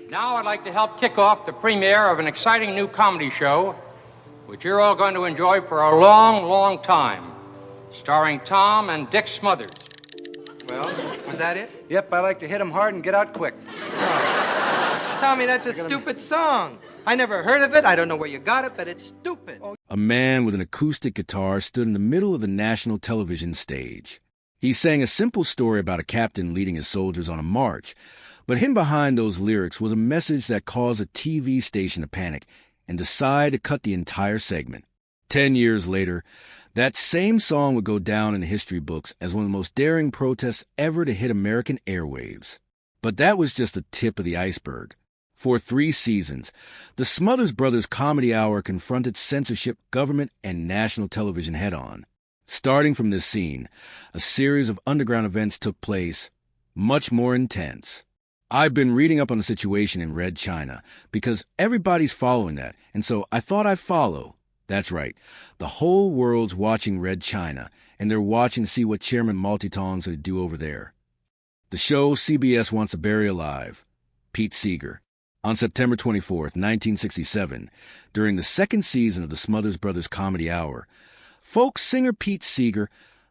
Now I'd like to help kick off the premiere of an exciting new comedy show, which you're all going to enjoy for a long, long time, starring Tom and Dick Smothers. Well, was that it? Yep, I like to hit 'em hard and get out quick. Tommy, that's a stupid song. I never heard of it. I don't know where you got it, but it's stupid. A man with an acoustic guitar stood in the middle of the national television stage. He sang a simple story about a captain leading his soldiers on a march, but hidden behind those lyrics was a message that caused a TV station to panic and decide to cut the entire segment. 10 years later, that same song would go down in the history books as one of the most daring protests ever to hit American airwaves. But that was just the tip of the iceberg. For 3 seasons, the Smothers Brothers Comedy Hour confronted censorship, government, and national television head-on. Starting from this scene, a series of underground events took place, much more intense. I've been reading up on the situation in Red China because everybody's following that, and so I thought I'd follow. That's right. The whole world's watching Red China, and they're watching to see what Chairman Maltitong's going to do over there. The show CBS wants to bury alive, Pete Seeger. On September 24th, 1967, during the second season of the Smothers Brothers Comedy Hour, folk singer Pete Seeger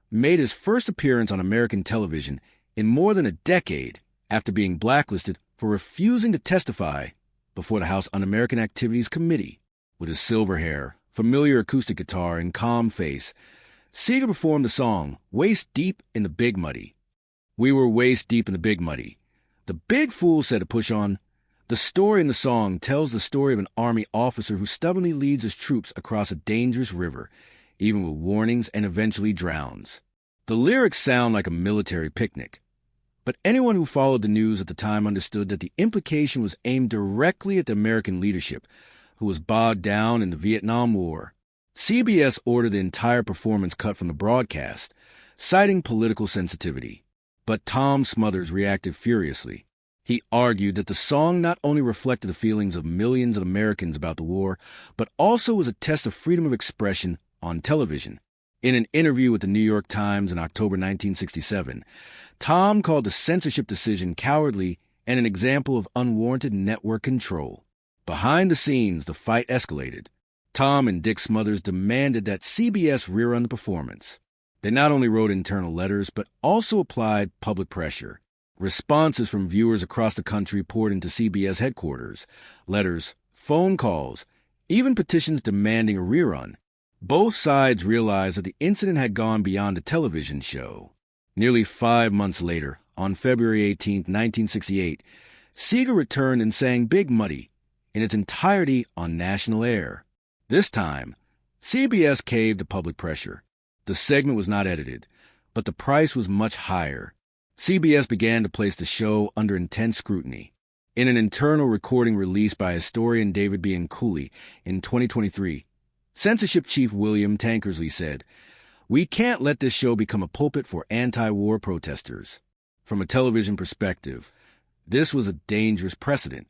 made his first appearance on American television in more than a decade after being blacklisted for refusing to testify before the House Un-American Activities Committee. With his silver hair, familiar acoustic guitar, and calm face, Seeger performed the song Waist Deep in the Big Muddy. We were waist deep in the Big Muddy. The big fool said to push on. The story in the song tells the story of an Army officer who stubbornly leads his troops across a dangerous river, even with warnings, and eventually drowns. The lyrics sound like a military picnic, but anyone who followed the news at the time understood that the implication was aimed directly at the American leadership, who was bogged down in the Vietnam War. CBS ordered the entire performance cut from the broadcast, citing political sensitivity. But Tom Smothers reacted furiously. He argued that the song not only reflected the feelings of millions of Americans about the war, but also was a test of freedom of expression on television. In an interview with the New York Times in October 1967, Tom called the censorship decision cowardly and an example of unwarranted network control. Behind the scenes, the fight escalated. Tom and Dick Smothers demanded that CBS rerun the performance. They not only wrote internal letters, but also applied public pressure. Responses from viewers across the country poured into CBS headquarters. Letters, phone calls, even petitions demanding a rerun. Both sides realized that the incident had gone beyond a television show. Nearly 5 months later, on February 18, 1968, Seeger returned and sang Big Muddy in its entirety on national air. This time, CBS caved to public pressure. The segment was not edited, but the price was much higher. CBS began to place the show under intense scrutiny. In an internal recording released by historian David B. Cooley in 2023, censorship chief William Tankersley said, "We can't let this show become a pulpit for anti-war protesters." From a television perspective, this was a dangerous precedent.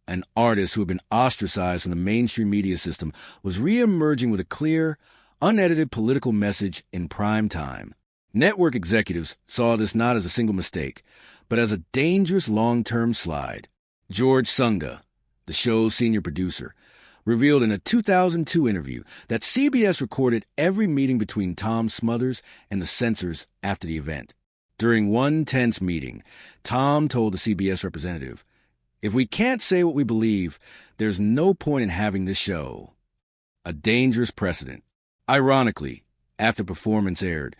An artist who had been ostracized from the mainstream media system was re-emerging with a clear, unedited political message in prime time. Network executives saw this not as a single mistake, but as a dangerous long-term slide. George Sunga, the show's senior producer, revealed in a 2002 interview that CBS recorded every meeting between Tom Smothers and the censors after the event. During one tense meeting, Tom told the CBS representative, "If we can't say what we believe, there's no point in having this show." A dangerous precedent. Ironically, after performance aired,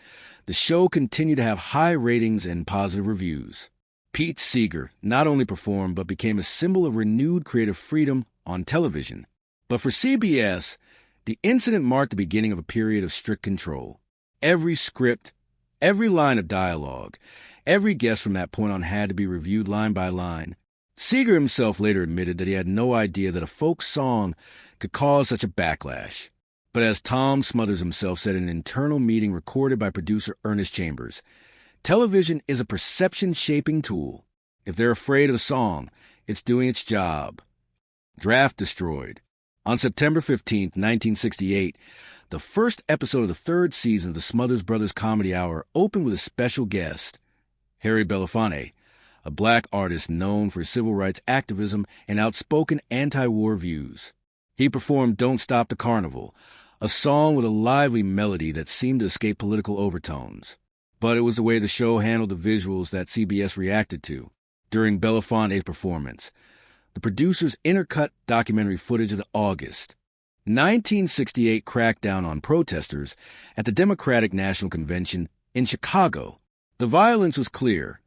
the show continued to have high ratings and positive reviews. Pete Seeger not only performed but became a symbol of renewed creative freedom on television. But for CBS, the incident marked the beginning of a period of strict control. Every script, every line of dialogue, every guest from that point on had to be reviewed line by line. Seeger himself later admitted that he had no idea that a folk song could cause such a backlash. But as Tom Smothers himself said in an internal meeting recorded by producer Ernest Chambers, television is a perception-shaping tool. If they're afraid of a song, it's doing its job. Draft destroyed. On September 15, 1968, the first episode of the third season of the Smothers Brothers Comedy Hour opened with a special guest, Harry Belafonte, a black artist known for civil rights activism and outspoken anti-war views. He performed Don't Stop the Carnival, a song with a lively melody that seemed to escape political overtones. But it was the way the show handled the visuals that CBS reacted to. During Belafonte's performance, the producers intercut documentary footage of the August 1968 crackdown on protesters at the Democratic National Convention in Chicago. The violence was clear: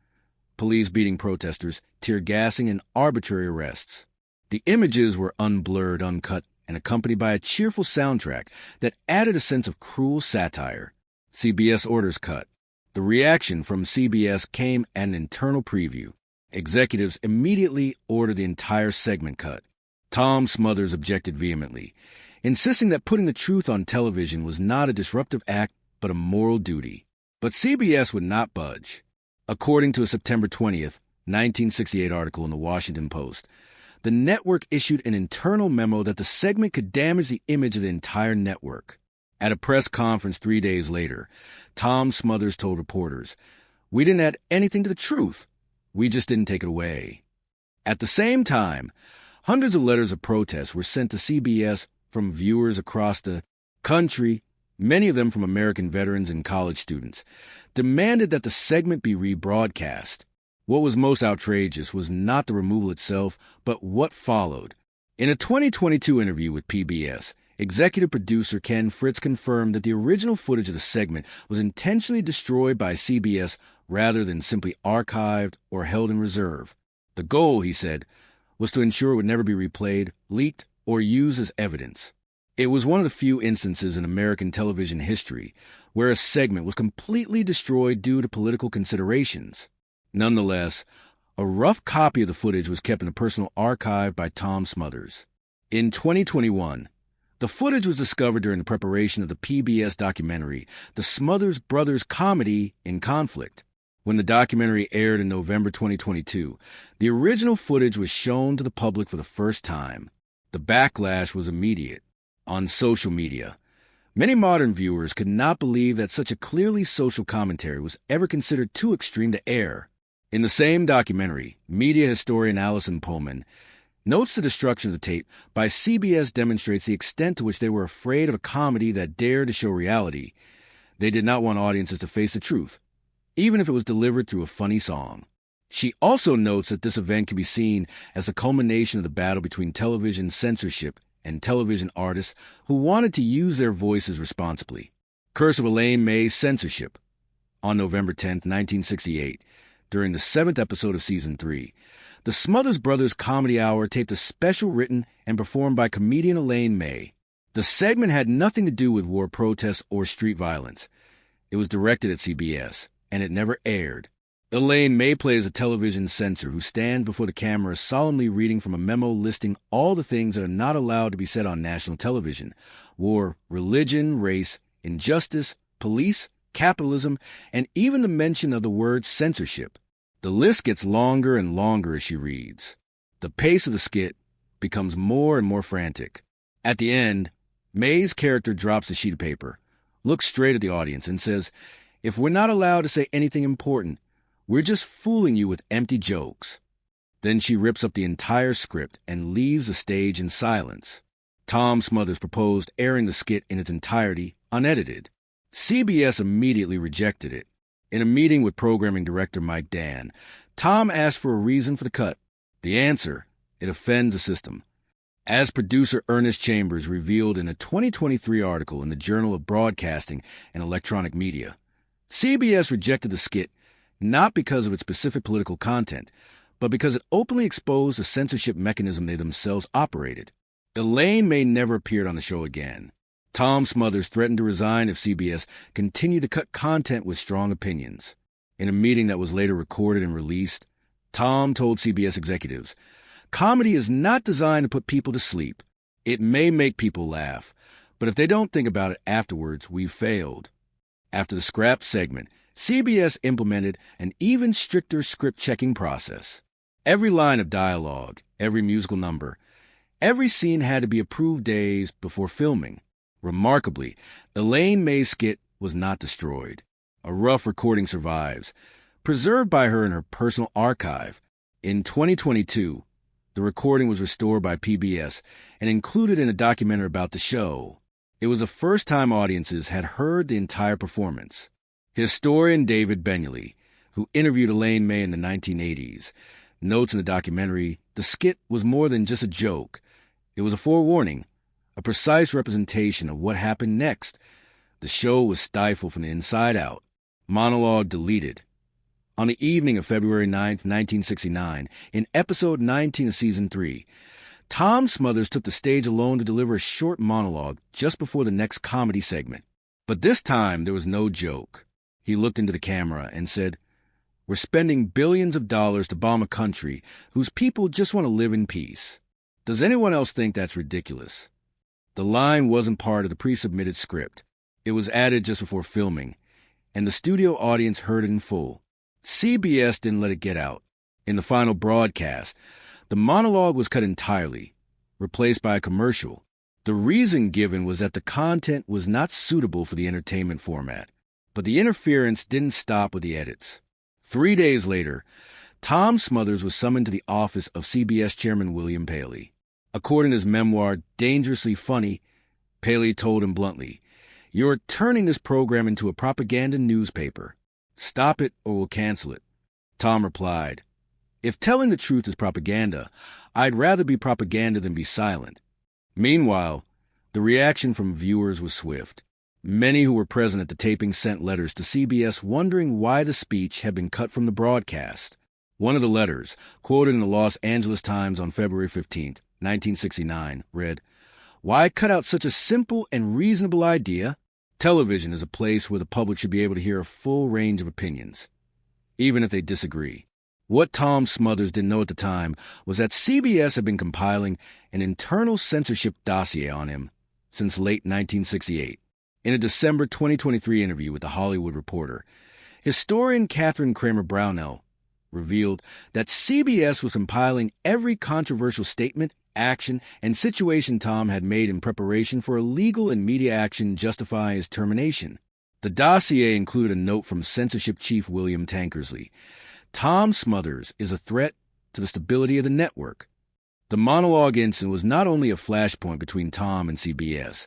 police beating protesters, tear gassing, and arbitrary arrests. The images were unblurred, uncut, and accompanied by a cheerful soundtrack that added a sense of cruel satire. CBS orders cut. The reaction from CBS came at an internal preview. Executives immediately ordered the entire segment cut. Tom Smothers objected vehemently, insisting that putting the truth on television was not a disruptive act but a moral duty. But CBS would not budge. According to a September 20th, 1968 article in the Washington Post, the network issued an internal memo that the segment could damage the image of the entire network. At a press conference 3 days later, Tom Smothers told reporters, "We didn't add anything to the truth. We just didn't take it away." At the same time, hundreds of letters of protest were sent to CBS from viewers across the country, many of them from American veterans and college students, demanded that the segment be rebroadcast. What was most outrageous was not the removal itself, but what followed. In a 2022 interview with PBS, executive producer Ken Fritz confirmed that the original footage of the segment was intentionally destroyed by CBS rather than simply archived or held in reserve. The goal, he said, was to ensure it would never be replayed, leaked, or used as evidence. It was one of the few instances in American television history where a segment was completely destroyed due to political considerations. Nonetheless, a rough copy of the footage was kept in a personal archive by Tom Smothers. In 2021, the footage was discovered during the preparation of the PBS documentary, The Smothers Brothers Comedy in Conflict. When the documentary aired in November 2022, the original footage was shown to the public for the first time. The backlash was immediate. On social media, many modern viewers could not believe that such a clearly social commentary was ever considered too extreme to air. In the same documentary, media historian Allison Pullman notes the destruction of the tape by CBS demonstrates the extent to which they were afraid of a comedy that dared to show reality. They did not want audiences to face the truth, even if it was delivered through a funny song. She also notes that this event can be seen as the culmination of the battle between television censorship and television artists who wanted to use their voices responsibly. Curse of Elaine May's censorship. On November 10, 1968, during the 7th episode of Season 3, the Smothers Brothers Comedy Hour taped a special written and performed by comedian Elaine May. The segment had nothing to do with war protests or street violence. It was directed at CBS, and it never aired. Elaine May plays a television censor who stands before the camera solemnly reading from a memo listing all the things that are not allowed to be said on national television: war, religion, race, injustice, police, capitalism, and even the mention of the word censorship. The list gets longer and longer as she reads. The pace of the skit becomes more and more frantic. At the end, May's character drops a sheet of paper, looks straight at the audience, and says, "If we're not allowed to say anything important, we're just fooling you with empty jokes." Then she rips up the entire script and leaves the stage in silence. Tom Smothers proposed airing the skit in its entirety, unedited. CBS immediately rejected it. In a meeting with programming director Mike Dan, Tom asked for a reason for the cut. The answer: it offends the system. As producer Ernest Chambers revealed in a 2023 article in the Journal of Broadcasting and Electronic Media, CBS rejected the skit not because of its specific political content, but because it openly exposed the censorship mechanism they themselves operated. Elaine May never appeared on the show again. Tom Smothers threatened to resign if CBS continued to cut content with strong opinions. In a meeting that was later recorded and released, Tom told CBS executives, "Comedy is not designed to put people to sleep. It may make people laugh, but if they don't think about it afterwards, we've failed." After the scrapped segment, CBS implemented an even stricter script-checking process. Every line of dialogue, every musical number, every scene had to be approved days before filming. Remarkably, Elaine May's skit was not destroyed. A rough recording survives, preserved by her in her personal archive. In 2022, the recording was restored by PBS and included in a documentary about the show. It was the first time audiences had heard the entire performance. Historian David Bentley, who interviewed Elaine May in the 1980s, notes in the documentary, the skit was more than just a joke. It was a forewarning, a precise representation of what happened next. The show was stifled from the inside out. Monologue deleted. On the evening of February 9, 1969, in episode 19 of season 3, Tom Smothers took the stage alone to deliver a short monologue just before the next comedy segment. But this time, there was no joke. He looked into the camera and said, "We're spending billions of dollars to bomb a country whose people just want to live in peace. Does anyone else think that's ridiculous?" The line wasn't part of the pre-submitted script. It was added just before filming, and the studio audience heard it in full. CBS didn't let it get out. In the final broadcast, the monologue was cut entirely, replaced by a commercial. The reason given was that the content was not suitable for the entertainment format. But the interference didn't stop with the edits. 3 days later, Tom Smothers was summoned to the office of CBS chairman William Paley. According to his memoir, Dangerously Funny, Paley told him bluntly, "You're turning this program into a propaganda newspaper. Stop it or we'll cancel it." Tom replied, "If telling the truth is propaganda, I'd rather be propaganda than be silent." Meanwhile, the reaction from viewers was swift. Many who were present at the taping sent letters to CBS wondering why the speech had been cut from the broadcast. One of the letters, quoted in the Los Angeles Times on February 15, 1969, read, "Why cut out such a simple and reasonable idea? Television is a place where the public should be able to hear a full range of opinions, even if they disagree." What Tom Smothers didn't know at the time was that CBS had been compiling an internal censorship dossier on him since late 1968. In a December 2023 interview with The Hollywood Reporter, historian Catherine Kramer Brownell revealed that CBS was compiling every controversial statement, action, and situation Tom had made in preparation for a legal and media action justifying his termination. The dossier included a note from censorship chief William Tankersley. Tom Smothers is a threat to the stability of the network. The monologue incident was not only a flashpoint between Tom and CBS,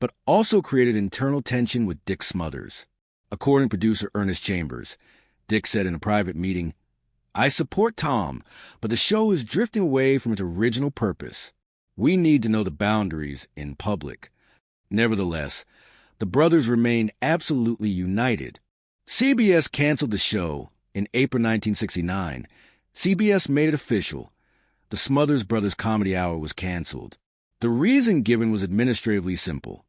but also created internal tension with Dick Smothers. According to producer Ernest Chambers, Dick said in a private meeting, "I support Tom, but the show is drifting away from its original purpose. We need to know the boundaries in public." Nevertheless, the brothers remained absolutely united. CBS canceled the show in April 1969. CBS made it official. The Smothers Brothers Comedy Hour was canceled. The reason given was administratively simple.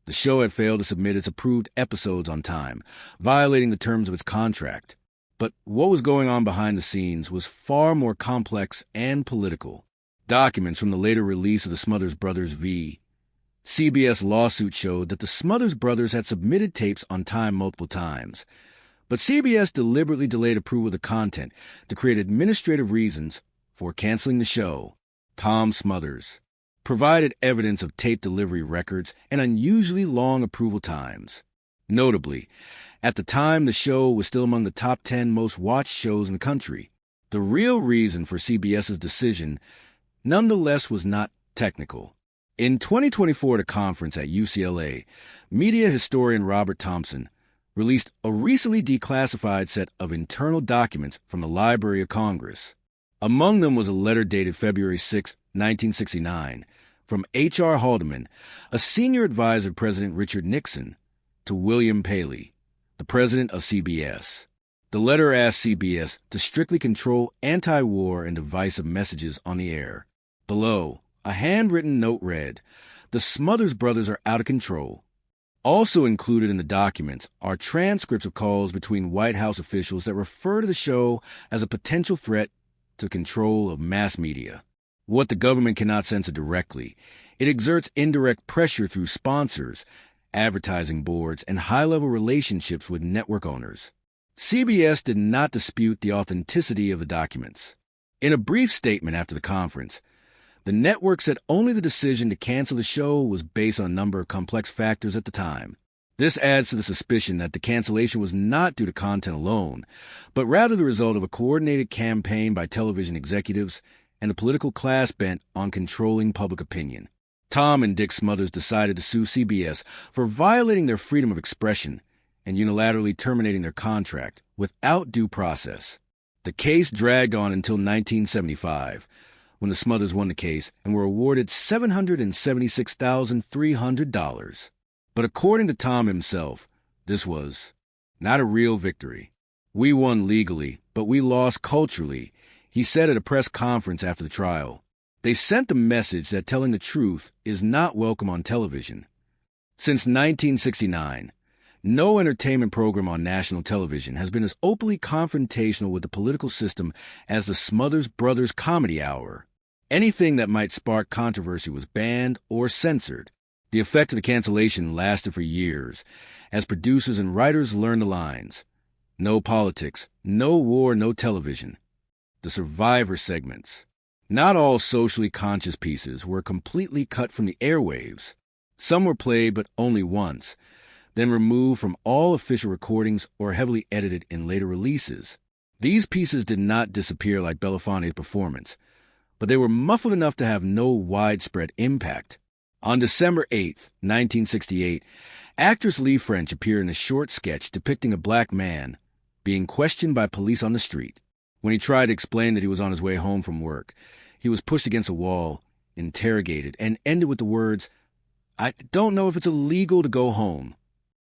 The show had failed to submit its approved episodes on time, violating the terms of its contract. But what was going on behind the scenes was far more complex and political. Documents from the later release of the Smothers Brothers v. CBS lawsuit showed that the Smothers Brothers had submitted tapes on time multiple times. But CBS deliberately delayed approval of the content to create administrative reasons for canceling the show. Tom Smothers provided evidence of tape delivery records and unusually long approval times. Notably, at the time the show was still among the top 10 most watched shows in the country. The real reason for CBS's decision, nonetheless, was not technical. In 2024 at a conference at UCLA, media historian Robert Thompson released a recently declassified set of internal documents from the Library of Congress. Among them was a letter dated February 6, 1969, from H.R. Haldeman, a senior advisor to President Richard Nixon, to William Paley, the president of CBS. The letter asked CBS to strictly control anti-war and divisive messages on the air. Below, a handwritten note read, "The Smothers Brothers are out of control." Also included in the documents are transcripts of calls between White House officials that refer to the show as a potential threat to control of mass media. What the government cannot censor directly, it exerts indirect pressure through sponsors, advertising boards, and high-level relationships with network owners. CBS did not dispute the authenticity of the documents. In a brief statement after the conference, the network said only the decision to cancel the show was based on a number of complex factors at the time. This adds to the suspicion that the cancellation was not due to content alone, but rather the result of a coordinated campaign by television executives and a political class bent on controlling public opinion. Tom and Dick Smothers decided to sue CBS for violating their freedom of expression and unilaterally terminating their contract without due process. The case dragged on until 1975, when the Smothers won the case and were awarded $776,300. But according to Tom himself, this was not a real victory. "We won legally, but we lost culturally," he said at a press conference after the trial. They sent a message that telling the truth is not welcome on television. Since 1969, no entertainment program on national television has been as openly confrontational with the political system as the Smothers Brothers Comedy Hour. Anything that might spark controversy was banned or censored. The effect of the cancellation lasted for years, as producers and writers learned the lines. No politics, no war, no television. The Survivor segments. Not all socially conscious pieces were completely cut from the airwaves. Some were played but only once, then removed from all official recordings or heavily edited in later releases. These pieces did not disappear like Belafonte's performance, but they were muffled enough to have no widespread impact. On December 8, 1968, actress Lee French appeared in a short sketch depicting a black man being questioned by police on the street. When he tried to explain that he was on his way home from work, he was pushed against a wall, interrogated, and ended with the words, "I don't know if it's illegal to go home."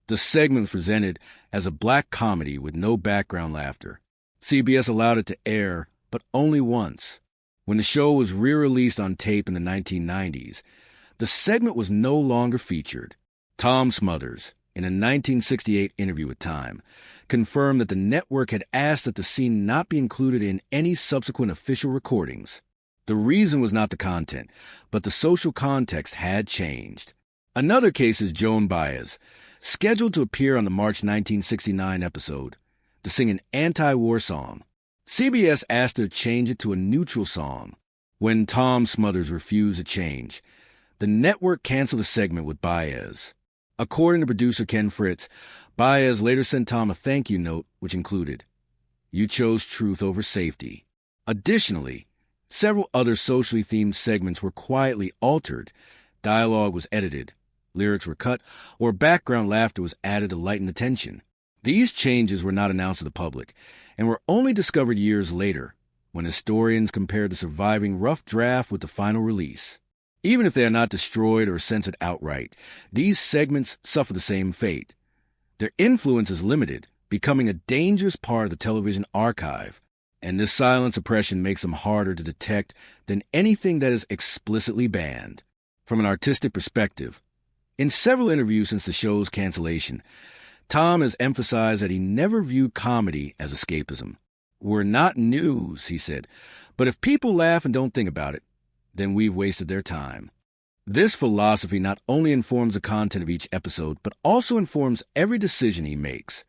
The segment was presented as a black comedy with no background laughter. CBS allowed it to air, but only once. When the show was re-released on tape in the 1990s, the segment was no longer featured. Tom Smothers, in a 1968 interview with Time, confirmed that the network had asked that the scene not be included in any subsequent official recordings. The reason was not the content, but the social context had changed. Another case is Joan Baez, scheduled to appear on the March 1969 episode, to sing an anti-war song. CBS asked her to change it to a neutral song. When Tom Smothers refused to change, the network canceled the segment with Baez. According to producer Ken Fritz, Baez later sent Tom a thank you note, which included, "You chose truth over safety." Additionally, several other socially themed segments were quietly altered, dialogue was edited, lyrics were cut, or background laughter was added to lighten the tension. These changes were not announced to the public, and were only discovered years later, when historians compared the surviving rough draft with the final release. Even if they are not destroyed or censored outright, these segments suffer the same fate. Their influence is limited, becoming a dangerous part of the television archive, and this silent suppression makes them harder to detect than anything that is explicitly banned. From an artistic perspective, in several interviews since the show's cancellation, Tom has emphasized that he never viewed comedy as escapism. "We're not news," he said, "but if people laugh and don't think about it, then we've wasted their time." This philosophy not only informs the content of each episode, but also informs every decision he makes,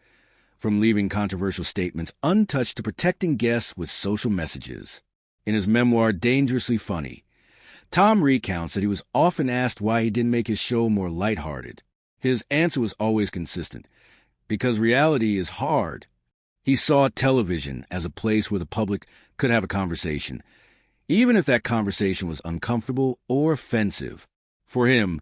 from leaving controversial statements untouched to protecting guests with social messages. In his memoir, Dangerously Funny, Tom recounts that he was often asked why he didn't make his show more lighthearted. His answer was always consistent: because reality is hard. He saw television as a place where the public could have a conversation, even if that conversation was uncomfortable or offensive. For him,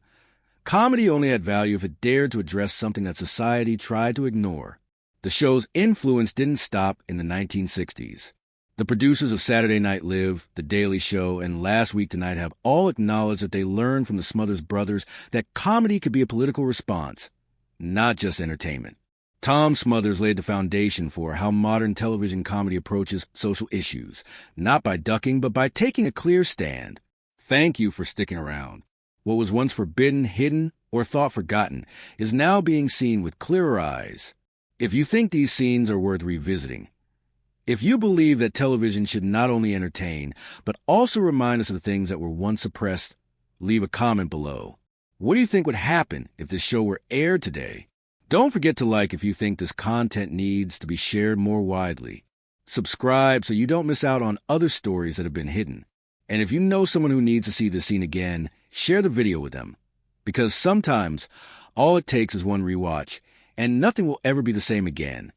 comedy only had value if it dared to address something that society tried to ignore. The show's influence didn't stop in the 1960s. The producers of Saturday Night Live, The Daily Show, and Last Week Tonight have all acknowledged that they learned from the Smothers Brothers that comedy could be a political response, not just entertainment. Tom Smothers laid the foundation for how modern television comedy approaches social issues, not by ducking, but by taking a clear stand. Thank you for sticking around. What was once forbidden, hidden, or thought forgotten is now being seen with clearer eyes. If you think these scenes are worth revisiting, if you believe that television should not only entertain, but also remind us of the things that were once suppressed, leave a comment below. What do you think would happen if this show were aired today? Don't forget to like if you think this content needs to be shared more widely. Subscribe so you don't miss out on other stories that have been hidden. And if you know someone who needs to see this scene again, share the video with them. Because sometimes All it takes is one rewatch, and nothing will ever be the same again.